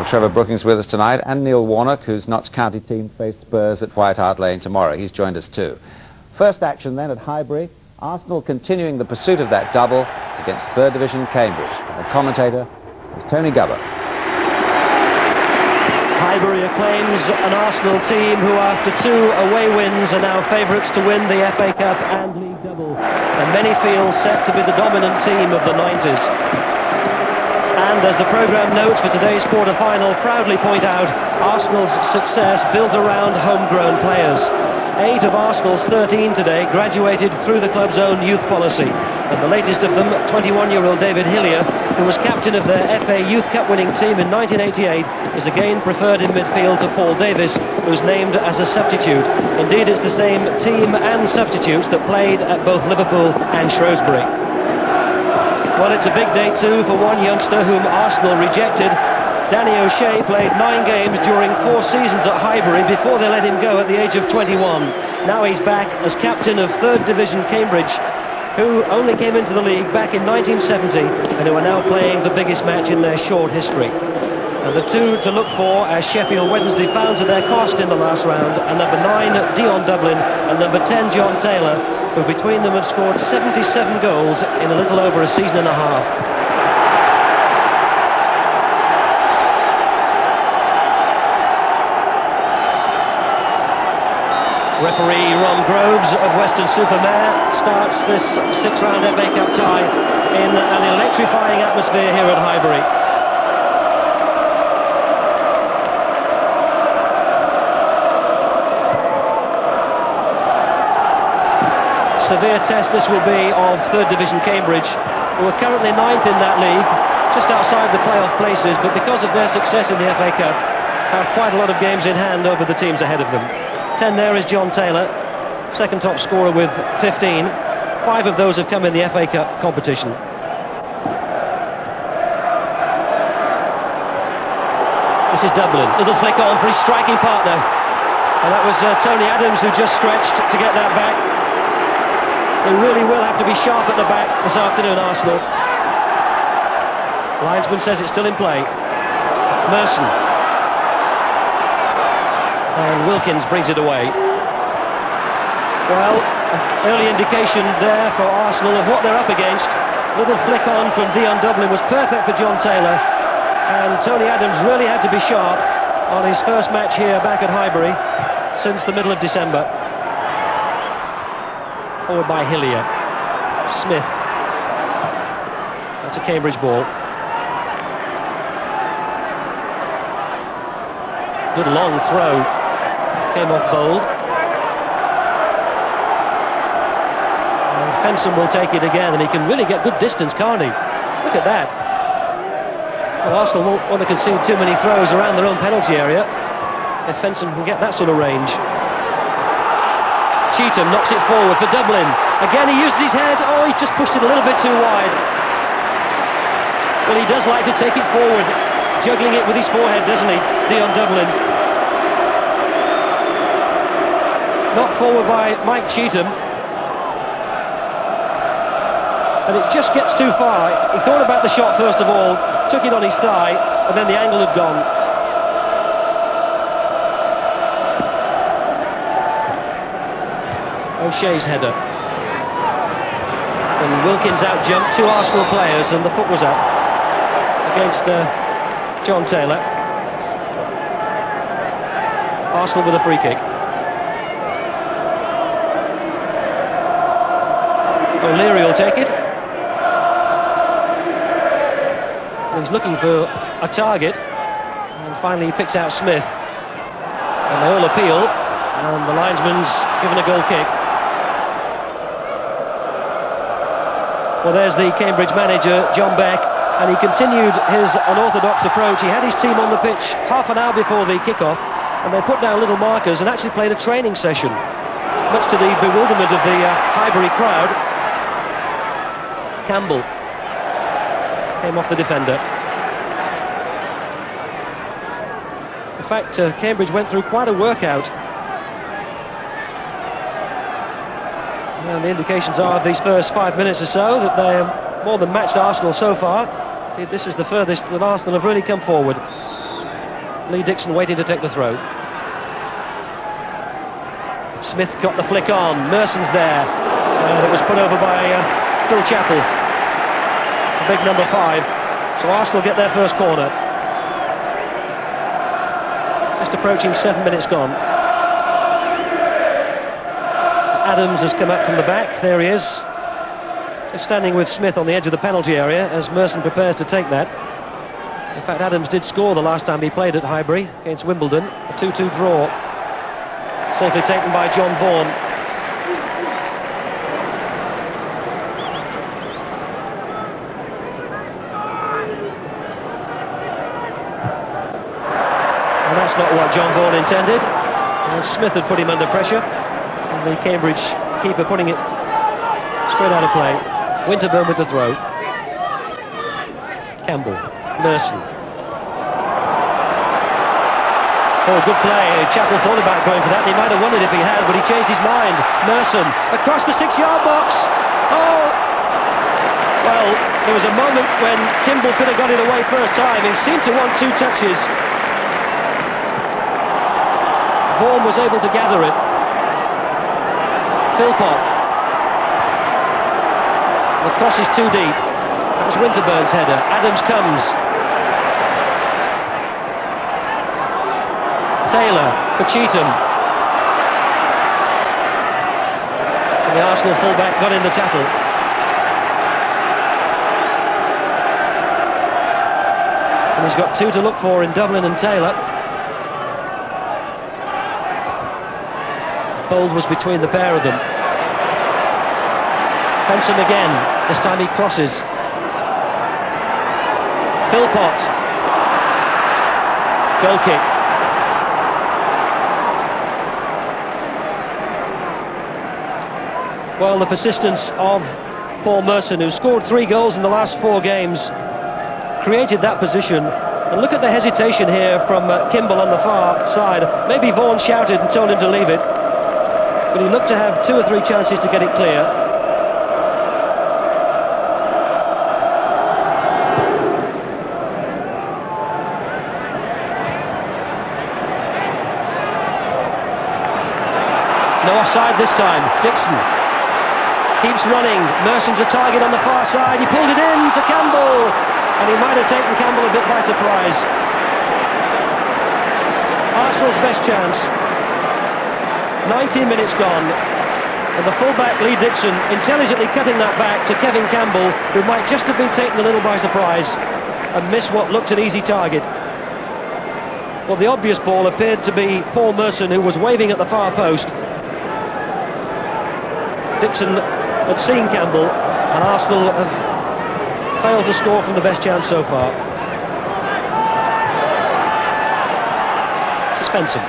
Well, Trevor Brookings with us tonight, and Neil Warnock, whose Notts County team face Spurs at White Hart Lane tomorrow. He's joined us too. First action then at Highbury. Arsenal continuing the pursuit of that double against 3rd Division Cambridge. And the commentator is Tony Gubber. Highbury acclaims an Arsenal team who, after 2 away wins, are now favourites to win the FA Cup and League Double, and many feel set to be the dominant team of the 90s. And as the programme notes for today's quarter-final proudly point out, Arsenal's success built around homegrown players. 8 of Arsenal's 13 today graduated through the club's own youth policy, and the latest of them, 21-year-old David Hillier, who was captain of their FA Youth Cup winning team in 1988, is again preferred in midfield to Paul Davis, who's named as a substitute. Indeed, it's the same team and substitutes that played at both Liverpool and Shrewsbury. Well, it's a big day too for one youngster whom Arsenal rejected. Danny O'Shea played 9 games during 4 seasons at Highbury before they let him go at the age of 21. Now he's back as captain of 3rd Division Cambridge, who only came into the league back in 1970 and who are now playing the biggest match in their short history. And the 2 to look for, as Sheffield Wednesday found to their cost in the last round, are number 9 Dion Dublin and number 10 John Taylor, who between them have scored 77 goals in a little over a season and a half. Referee Ron Groves of Weston-super-Mare starts this 6th-round FA Cup tie in an electrifying atmosphere here at Highbury. Severe test this will be of 3rd Division Cambridge, who are currently 9th in that league, just outside the playoff places, but because of their success in the FA Cup, have quite a lot of games in hand over the teams ahead of them. 10 there is John Taylor, second top scorer with 15. 5 of those have come in the FA Cup competition. This is Dublin, little flick on for his striking partner, and that was Tony Adams who just stretched to get that back. They really will have to be sharp at the back this afternoon, Arsenal. Linesman says it's still in play. Merson. And Wilkins brings it away. Well, early indication there for Arsenal of what they're up against. Little flick on from Dion Dublin was perfect for John Taylor. And Tony Adams really had to be sharp on his first match here back at Highbury since the middle of December. Forward by Hillier. Smith. That's a Cambridge ball. Good long throw. Came off bold. And Fenson will take it again, and he can really get good distance, can't he? Look at that. Well, Arsenal won't want to concede too many throws around their own penalty area if Fenson can get that sort of range. Cheetham knocks it forward for Dublin. Again, he uses his head. Oh, he's just pushed it a little bit too wide. Well, he does like to take it forward, juggling it with his forehead, doesn't he, Dion Dublin? Knocked forward by Mike Cheetham. And it just gets too far. He thought about the shot first of all, took it on his thigh, and then the angle had gone. O'Shea's header. And Wilkins out-jumped 2 Arsenal players, and the foot was up against John Taylor. Arsenal with a free kick. O'Leary will take it. He's looking for a target, and finally he picks out Smith. And they all appeal, and the linesman's given a goal kick. Well, there's the Cambridge manager, John Beck, and he continued his unorthodox approach. He had his team on the pitch half an hour before the kick-off, and they put down little markers and actually played a training session, much to the bewilderment of the Highbury crowd. Campbell came off the defender. In fact, Cambridge went through quite a workout. And the indications are of these first 5 minutes or so that they have more than matched Arsenal so far. This is the furthest that Arsenal have really come forward. Lee Dixon waiting to take the throw. Smith got the flick on. Merson's there. It was put over by Phil Chappell, the big number 5. So Arsenal get their first corner. Just approaching 7 minutes gone. Adams has come up from the back. There he is. Just standing with Smith on the edge of the penalty area as Merson prepares to take that. In fact, Adams did score the last time he played at Highbury against Wimbledon. A 2-2 draw. Safely taken by John Vaughan. And that's not what John Vaughan intended. And Smith had put him under pressure. And the Cambridge keeper putting it straight out of play. Winterburn with the throw. Campbell. Merson. Oh, good play. Chappell thought about going for that. He might have won it if he had, but he changed his mind. Merson across the 6-yard box. Oh! Well, there was a moment when Kimball could have got it away first time. He seemed to want 2 touches. Vaughan was able to gather it. Philpott. The cross is too deep. That was Winterburn's header. Adams comes. Taylor for Cheetham. And the Arsenal fullback got in the tackle. And he's got 2 to look for in Dublin and Taylor. Bold was between the pair of them. Fenson again. This time he crosses. Philpott. Goal kick. Well, the persistence of Paul Merson, who scored 3 goals in the last 4 games, created that position. And look at the hesitation here from Kimball on the far side. Maybe Vaughan shouted and told him to leave it, but he looked to have 2 or 3 chances to get it clear. No offside this time. Dixon keeps running. Merson's a target on the far side. He pulled it in to Campbell, and he might have taken Campbell a bit by surprise. Arsenal's best chance. 19 minutes gone, and the fullback Lee Dixon intelligently cutting that back to Kevin Campbell, who might just have been taken a little by surprise and miss what looked an easy target. Well, the obvious ball appeared to be Paul Merson, who was waving at the far post. Dixon had seen Campbell, and Arsenal have failed to score from the best chance so far. Svensson.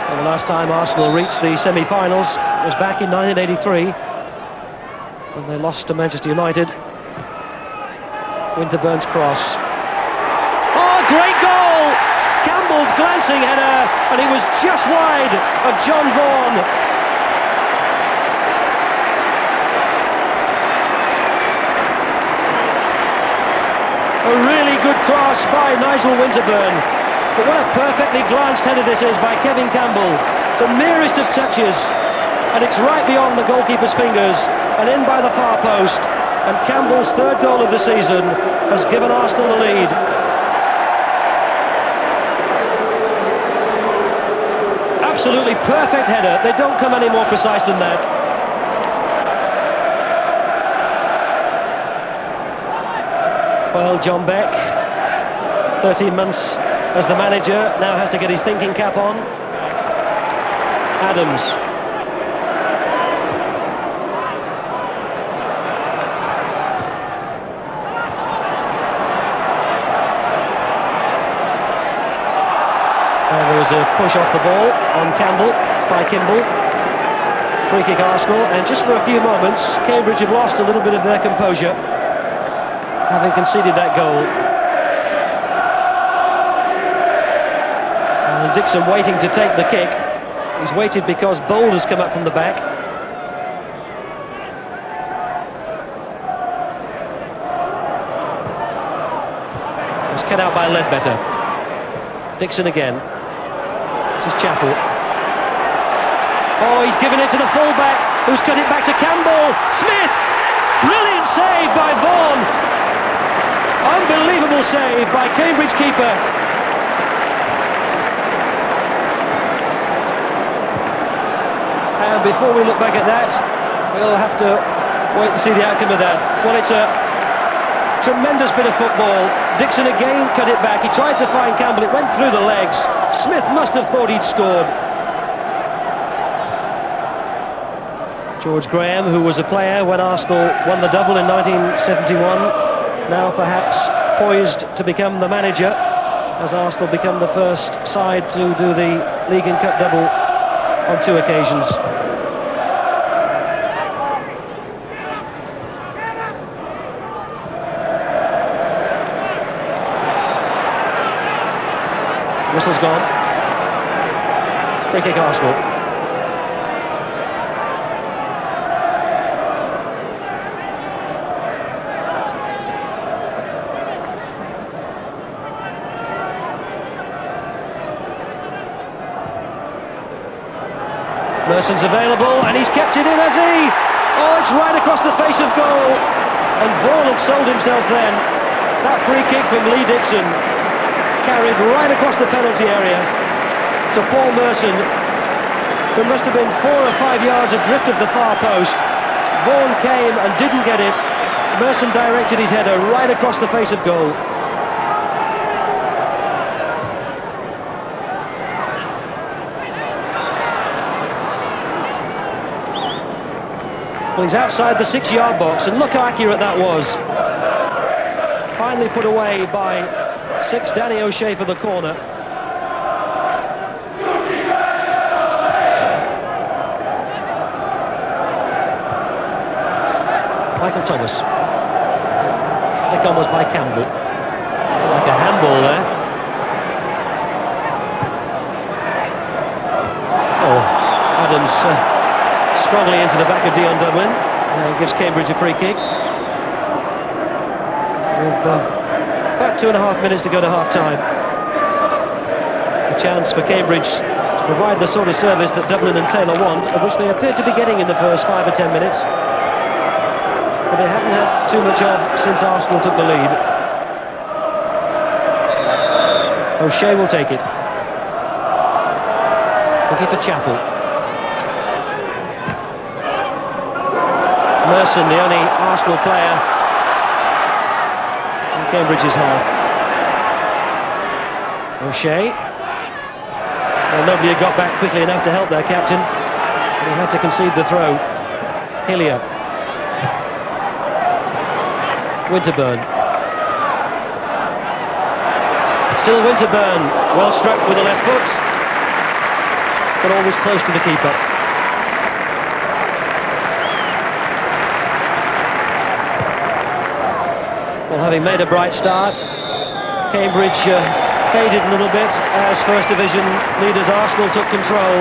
Well, the last time Arsenal reached the semi-finals was back in 1983 when they lost to Manchester United. Winterburn's cross. Great goal! Campbell's glancing header, and it was just wide of John Vaughan. A really good cross by Nigel Winterburn. But what a perfectly glanced header this is by Kevin Campbell. The merest of touches, and it's right beyond the goalkeeper's fingers, and in by the far post. And Campbell's 3rd goal of the season has given Arsenal the lead. Absolutely perfect header. They don't come any more precise than that. Well, John Beck, 13 months as the manager, now has to get his thinking cap on. Adams. There was a push off the ball on Campbell by Kimball. Free kick Arsenal, and just for a few moments Cambridge have lost a little bit of their composure, having conceded that goal. And Dixon waiting to take the kick. He's waited because Bold has come up from the back. taken out by Ledbetter. Dixon again. This is Chappell. Oh, he's given it to the fullback, who's cut it back to Campbell. Smith! Brilliant save by Vaughan. Unbelievable save by Cambridge keeper. And before we look back at that, we'll have to wait and see the outcome of that. Well, it's a tremendous bit of football. Dixon again cut it back. He tried to find Campbell. It went through the legs. Smith must have thought he'd scored. George Graham, who was a player when Arsenal won the double in 1971, now perhaps poised to become the manager, as Arsenal become the first side to do the League and Cup double on 2 occasions. Whistle's gone. Free kick Arsenal. Merson's available, and he's kept it in, has he? Oh, it's right across the face of goal. And Vaughan had sold himself then. That free kick from Lee Dixon carried right across the penalty area to Paul Merson, who must have been 4 or 5 yards adrift of the far post. Vaughan came and didn't get it. Merson directed his header right across the face of goal. Well, he's outside the 6-yard box, and look how accurate that was. Finally put away by 6 Danny O'Shea for the corner. Michael Thomas. Flick on was by Campbell. Like a handball there. Oh, Adams strongly into the back of Dion Dublin. Gives Cambridge a free kick. With about 2.5 minutes to go to half-time. A chance for Cambridge to provide the sort of service that Dublin and Taylor want, of which they appear to be getting in the first 5 or 10 minutes. But they haven't had too much of since Arsenal took the lead. O'Shea will take it. Looking for Chappell. Merson, the only Arsenal player in Cambridge's half. O'Shea. Well, nobody had got back quickly enough to help their captain. He had to concede the throw. Hillier. Winterburn. Still Winterburn. Well struck with the left foot, but always close to the keeper. Well, having made a bright start, Cambridge faded a little bit as First Division leaders Arsenal took control,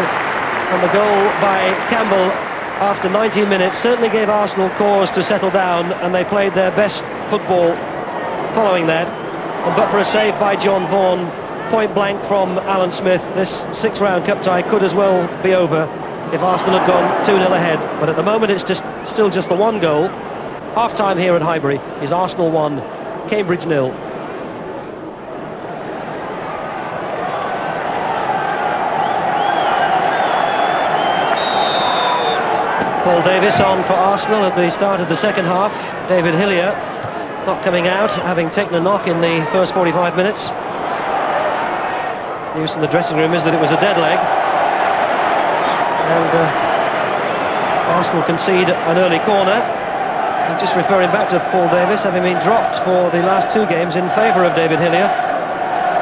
and the goal by Campbell after 19 minutes certainly gave Arsenal cause to settle down, and they played their best football following that. But for a save by John Vaughan, point blank from Alan Smith, this 6-round cup tie could as well be over if Arsenal had gone 2-0 ahead. But at the moment it's still just the 1 goal. Half-time here at Highbury is Arsenal 1, Cambridge 0. Paul Davis on for Arsenal at the start of the second half. David Hillier not coming out, having taken a knock in the first 45 minutes. News in the dressing room is that it was a dead leg. And Arsenal concede an early corner. And just referring back to Paul Davis, having been dropped for the last 2 games in favour of David Hillier,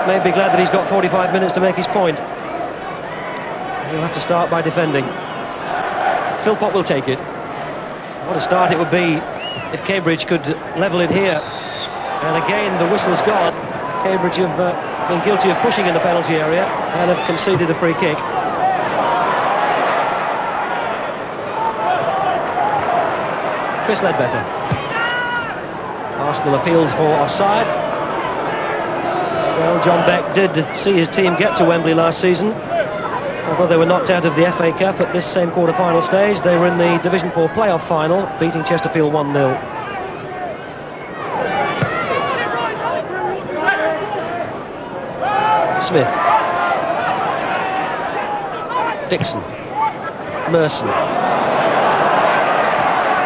may be glad that he's got 45 minutes to make his point. He'll have to start by defending. Philpott will take it. What a start it would be if Cambridge could level it here. And again, the whistle's gone. Cambridge have been guilty of pushing in the penalty area and have conceded a free kick. Chris Ledbetter. Arsenal appeals for offside. John Beck did see his team get to Wembley last season. Although they were knocked out of the FA Cup at this same quarter-final stage, they were in the Division 4 playoff final, beating Chesterfield 1-0. Smith. Dixon. Merson.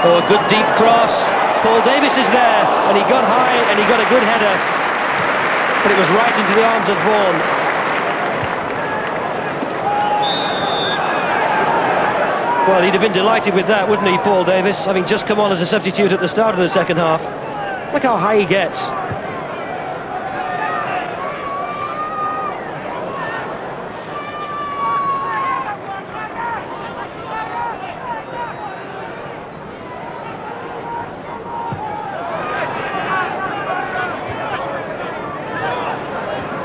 Oh, a good deep cross. Paul Davis is there, and he got high and he got a good header, but it was right into the arms of Vaughan. Well, he'd have been delighted with that, wouldn't he, Paul Davis, having just come on as a substitute at the start of the second half. Look how high he gets.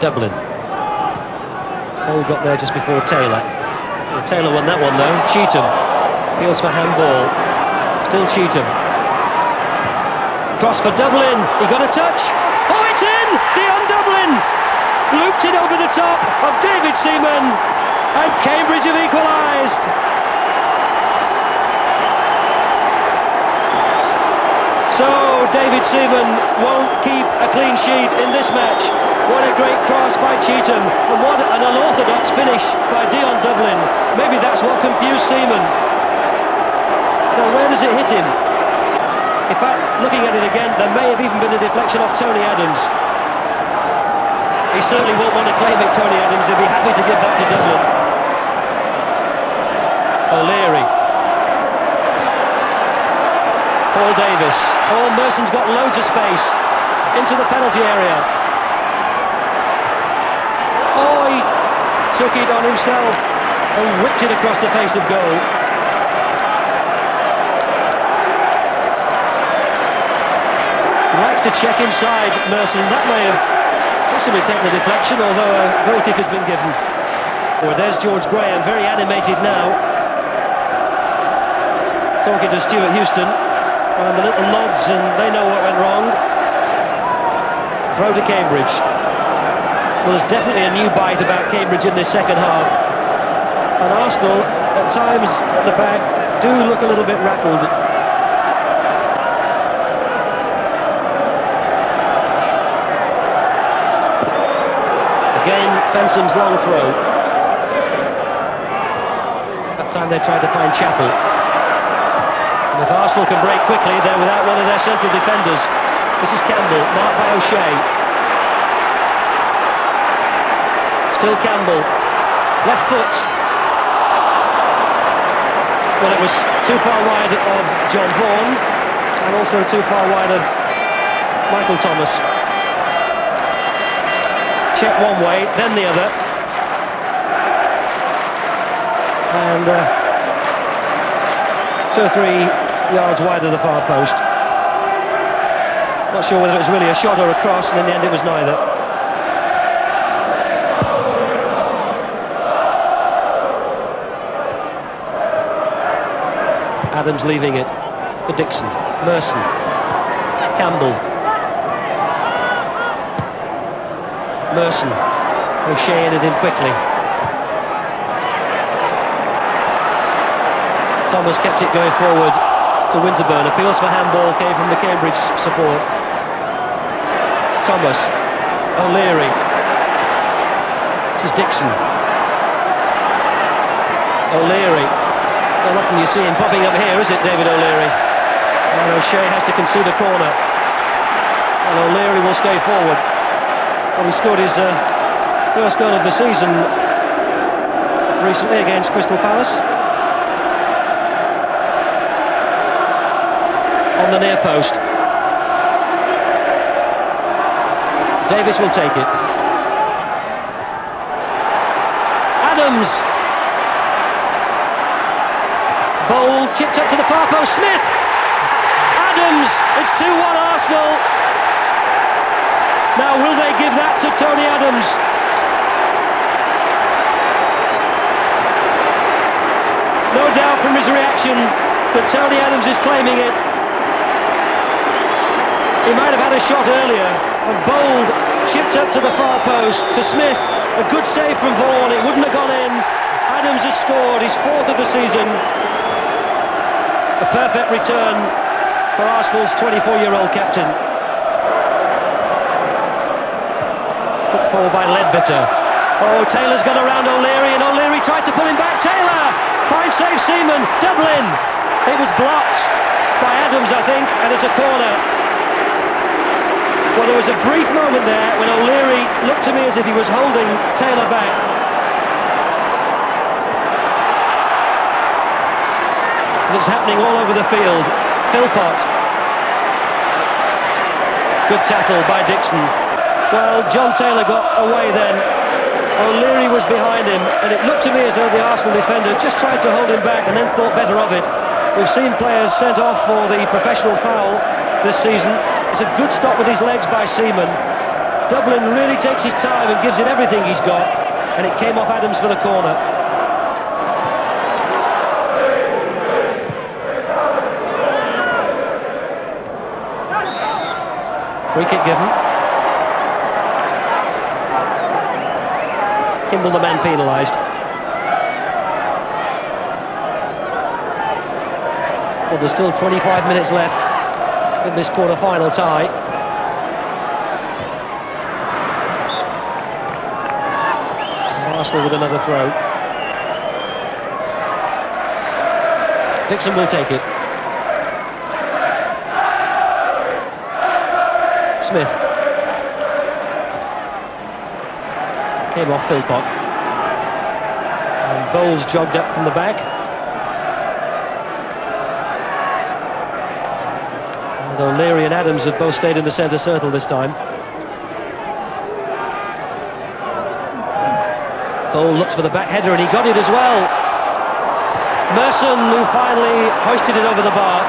Dublin. Hall got there just before Taylor. Well, Taylor won that one though. Cheetham appeals for handball. Still Cheetham. Cross for Dublin. He got a touch. Oh, it's in! Dion Dublin looped it over the top of David Seaman, and Cambridge have equalised. So David Seaman won't keep a clean sheet in this match. What a great cross by Cheetham, and what an unorthodox finish by Dion Dublin. Maybe that's what confused Seaman. Now, where does it hit him? In fact, looking at it again, there may have even been a deflection off Tony Adams. He certainly won't want to claim it, Tony Adams. He'll be happy to give that to Dublin. O'Leary. Paul Davis. Oh, Merson's got loads of space into the penalty area. Oh, he took it on himself and whipped it across the face of goal. He likes to check inside, Merson. That may have possibly taken the deflection, although a goal kick has been given. Oh, there's George Graham, very animated now, talking to Stuart Houston, and the little nods, and they know what went wrong. Throw to Cambridge. Well, there's definitely a new bite about Cambridge in this second half, and Arsenal at times at the back do look a little bit rattled. Again, Fensom's long throw. That time they tried to find Chappell, and if Arsenal can break quickly, they're without one of their central defenders. This is Campbell, marked by O'Shea. Still Campbell, left foot. Well, it was too far wide of John Vaughan, and also too far wide of Michael Thomas. Check one way, then the other. And 2 or 3 yards wide of the far post. Not sure whether it was really a shot or a cross, and in the end it was neither. Adams leaving it for Dixon, Merson, Campbell, Merson, O'Shea in at him quickly. Thomas kept it going forward to Winterburn. Appeals for handball came from the Cambridge support. Thomas, O'Leary, this is Dixon, O'Leary. Not often you see him popping up here, is it, David O'Leary? And O'Shea has to concede a corner, and O'Leary will stay forward. Well, he scored his first goal of the season recently against Crystal Palace on the near post. Davis will take it. Adams. Bowl chipped up to the far post. Smith. Adams. It's 2-1 Arsenal. Now will they give that to Tony Adams? No doubt from his reaction that Tony Adams is claiming it. He might have had a shot earlier, and Bold chipped up to the far post to Smith. A good save from Vaughan, it wouldn't have gone in. Adams has scored his 4th of the season. A perfect return for Arsenal's 24-year-old captain. Put forward by Ledbetter. Oh, Taylor's got around O'Leary, and O'Leary tried to pull him back. Taylor! Fine save, Seaman. Dublin! It was blocked by Adams, I think, and it's a corner. Well, there was a brief moment there when O'Leary looked to me as if he was holding Taylor back. And it's happening all over the field. Philpott. Good tackle by Dixon. Well, John Taylor got away then. O'Leary was behind him, and it looked to me as though the Arsenal defender just tried to hold him back and then thought better of it. We've seen players sent off for the professional foul this season. It's a good stop with his legs by Seaman. Dublin really takes his time and gives it everything he's got, and it came off Adams for the corner. Free kick given. Kimball, the man penalised. Well, there's still 25 minutes left in this quarter-final tie. Arsenal with another throw. Dixon will take it. Smith. Came off Philpott. And Bowles jogged up from the back. And O'Leary and Adams have both stayed in the centre circle this time. Bowles looks for the back header, and he got it as well. Merson, who finally hoisted it over the bar.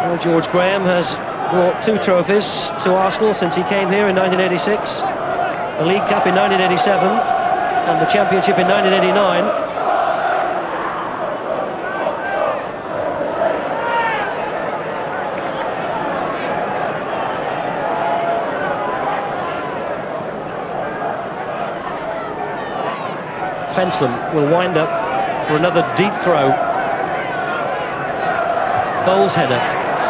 Well, George Graham has brought 2 trophies to Arsenal since he came here in 1986. The League Cup in 1987 and the Championship in 1989. Fenson will wind up for another deep throw. Bowles header,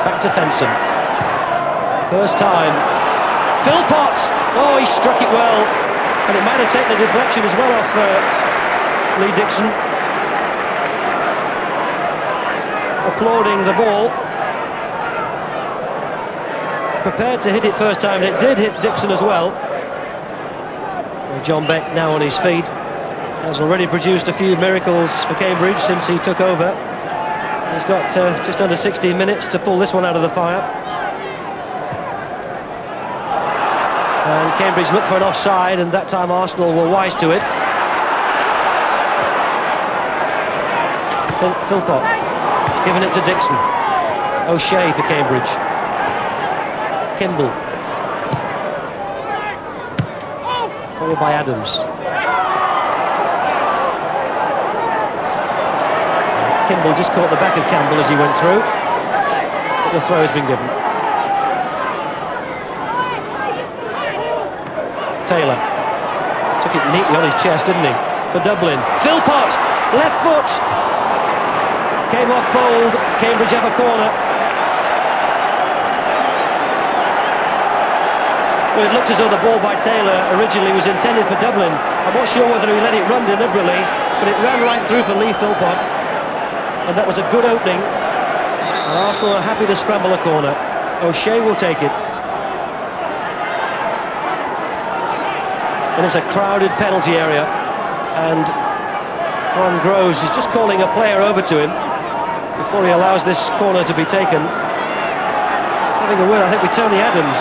back to Fenson. First time. Philpott! Oh, he struck it well. And it might have taken a deflection as well off Lee Dixon. Applauding the ball. Prepared to hit it first time, and it did hit Dixon as well. Well, John Beck now on his feet. Has already produced a few miracles for Cambridge since he took over. He's got just under 16 minutes to pull this one out of the fire. And Cambridge looked for an offside, and that time Arsenal were wise to it. Philpott giving it to Dixon. O'Shea for Cambridge. Kimball. Followed by Adams. Kimball just caught the back of Campbell as he went through, but the throw has been given. Taylor took it neatly on his chest, didn't he, for Dublin. Philpott, left foot, came off Bold. Cambridge have a corner. Well, it looked as though the ball by Taylor originally was intended for Dublin. I'm not sure whether he let it run deliberately, but it ran right through for Lee Philpott. And that was a good opening, and Arsenal are happy to scramble a corner. O'Shea will take it. And it's a crowded penalty area, and Ron Groves is just calling a player over to him before he allows this corner to be taken. He's having a word, I think, with Tony Adams.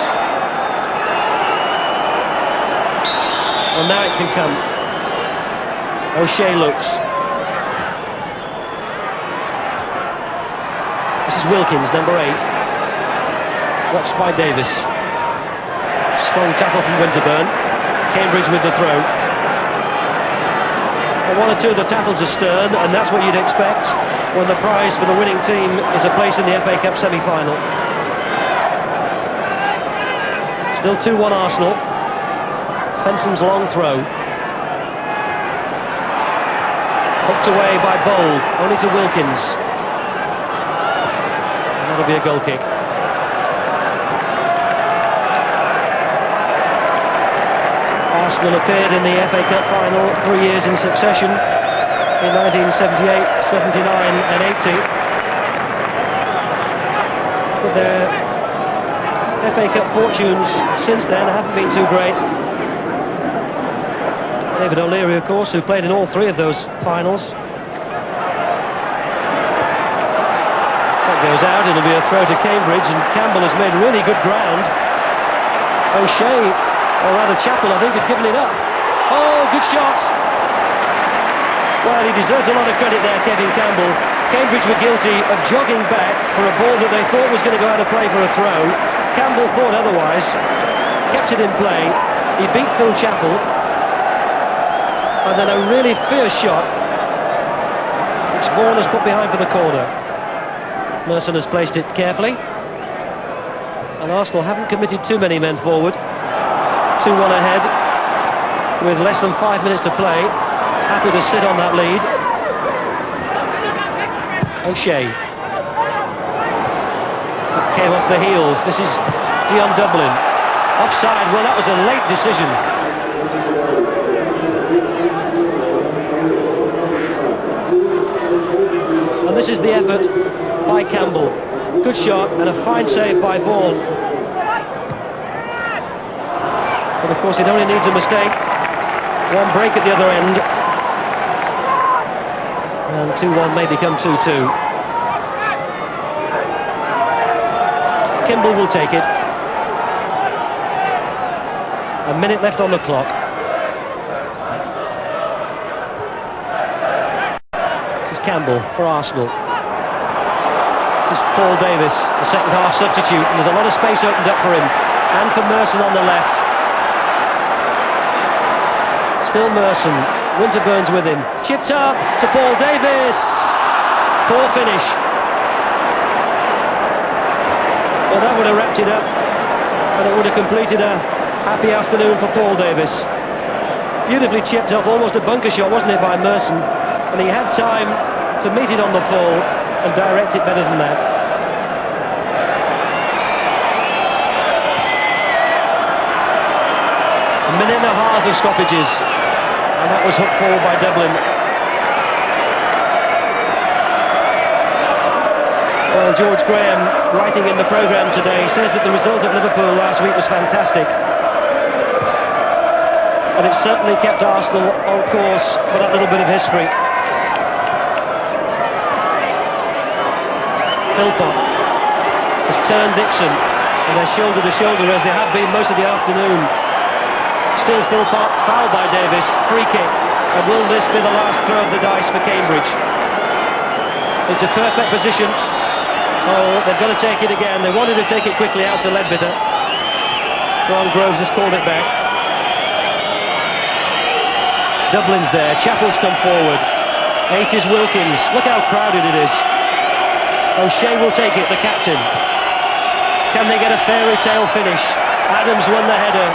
Well, now it can come. O'Shea looks. This is Wilkins, number 8. Watched by Davis. Strong tackle from Winterburn. Cambridge with the throw. One or two of the tackles are stern, and that's what you'd expect when the prize for the winning team is a place in the FA Cup semi-final. Still 2-1 Arsenal. Fenson's long throw. Hooked away by Bold, only to Wilkins. And that'll be a goal kick. Arsenal appeared in the FA Cup final 3 years in succession, in 1978, 79 and 80. But their FA Cup fortunes since then haven't been too great. David O'Leary, of course, who played in all 3 of those finals. That goes out, it'll be a throw to Cambridge, and Campbell has made really good ground. O'Shea, or rather Chappell, I think, had given it up. Oh, good shot! Well, he deserves a lot of credit there, Kevin Campbell. Cambridge were guilty of jogging back for a ball that they thought was going to go out of play for a throw. Campbell thought otherwise, kept it in play. He beat Phil Chappell. And then a really fierce shot, which Vaughan has put behind for the corner. Merson has placed it carefully. And Arsenal haven't committed too many men forward. 2-1 ahead with less than 5 minutes to play. Happy to sit on that lead. O'Shea. Came off the heels. This is Dion Dublin. Offside. Well, that was a late decision. And this is the effort by Campbell. Good shot and a fine save by Vaughan. But of course it only needs a mistake. One break at the other end. And 2-1 may become 2-2. Kimball will take it. A minute left on the clock. This is Campbell for Arsenal. This is Paul Davis, the second half substitute, and there's a lot of space opened up for him. And for Merson on the left. Still Merson. Winterburn's with him. Chipped up to Paul Davis. Poor finish. Well, that would have wrapped it up, and it would have completed a happy afternoon for Paul Davis. Beautifully chipped up, almost a bunker shot, wasn't it, by Merson? And he had time to meet it on the full and direct it better than that. A minute and a half of stoppages, and that was hooked forward by Dublin. Well, George Graham, writing in the programme today, says that the result of Liverpool last week was fantastic. And it certainly kept Arsenal on course for that little bit of history. Philpott has turned Dixon, and they're shoulder to shoulder as they have been most of the afternoon. Still Philpott, fouled by Davis, free kick. And will this be the last throw of the dice for Cambridge? It's a perfect position. Oh, they've got to take it again. They wanted to take it quickly out to Ledbetter. Ron Groves has called it back. Dublin's there. Chappell's come forward. 8 is Wilkins. Look how crowded it is. O'Shea will take it, the captain. Can they get a fairy tale finish? Adams won the header.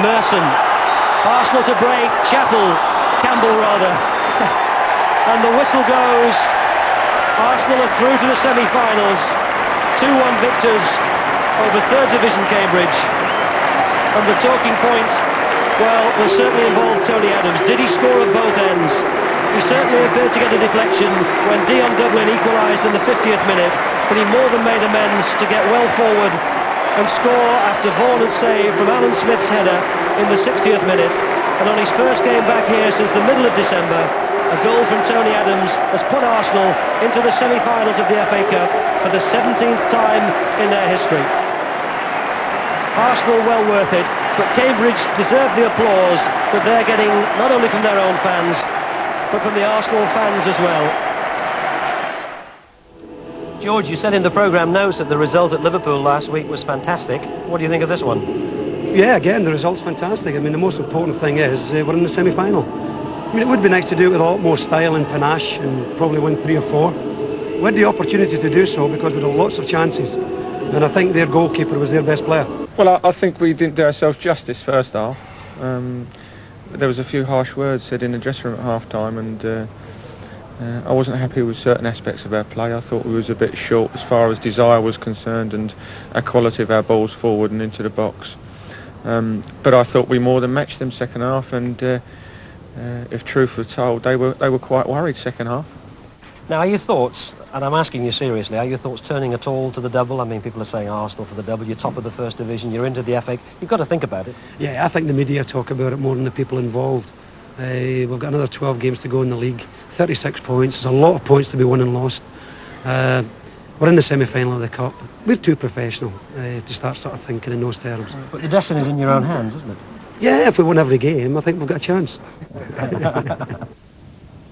Merson. Arsenal to break. Campbell rather. And the whistle goes. Arsenal are through to the semi-finals. 2-1 victors over 3rd Division Cambridge. And the talking point, well, will certainly involve Tony Adams. Did he score at both ends? He certainly appeared to get a deflection when Dion Dublin equalised in the 50th minute, but he more than made amends to get well forward and score after Vaughan had saved from Alan Smith's header in the 60th minute. And on his first game back here since the middle of December, a goal from Tony Adams has put Arsenal into the semi-finals of the FA Cup for the 17th time in their history. Arsenal well worth it, but Cambridge deserve the applause that they're getting not only from their own fans, but from the Arsenal fans as well. George, you said in the programme notes that the result at Liverpool last week was fantastic. What do you think of this one? Yeah, again, the result's fantastic. I mean, the most important thing is we're in the semi-final. I mean, it would be nice to do it with a lot more style and panache and probably win 3 or 4. We had the opportunity to do so because we had lots of chances. And I think their goalkeeper was their best player. Well, I think we didn't do ourselves justice first half. There was a few harsh words said in the dressing room at half-time, and I wasn't happy with certain aspects of our play. I thought we was a bit short as far as desire was concerned and our quality of our balls forward and into the box. But I thought we more than matched them second half, and if truth were told, they were quite worried second half. Now, are your thoughts, and I'm asking you seriously, are your thoughts turning at all to the double? I mean, people are saying Arsenal for the double, you're top of the First Division, you're into the FA. You've got to think about it. Yeah, I think the media talk about it more than the people involved. We've got another 12 games to go in the league, 36 points. There's a lot of points to be won and lost. We're in the semi-final of the Cup. We're too professional to start sort of thinking in those terms. But the destiny's in your own hands, isn't it? Yeah, if we win every game, I think we've got a chance.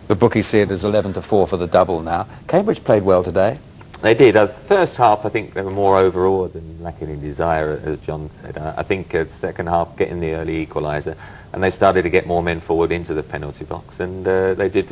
The bookies see it as 11-4 for the double now. Cambridge played well today. They did. The first half, I think they were more overawed and lacking in desire, as John said. I think the second half, getting the early equaliser, and they started to get more men forward into the penalty box, and they did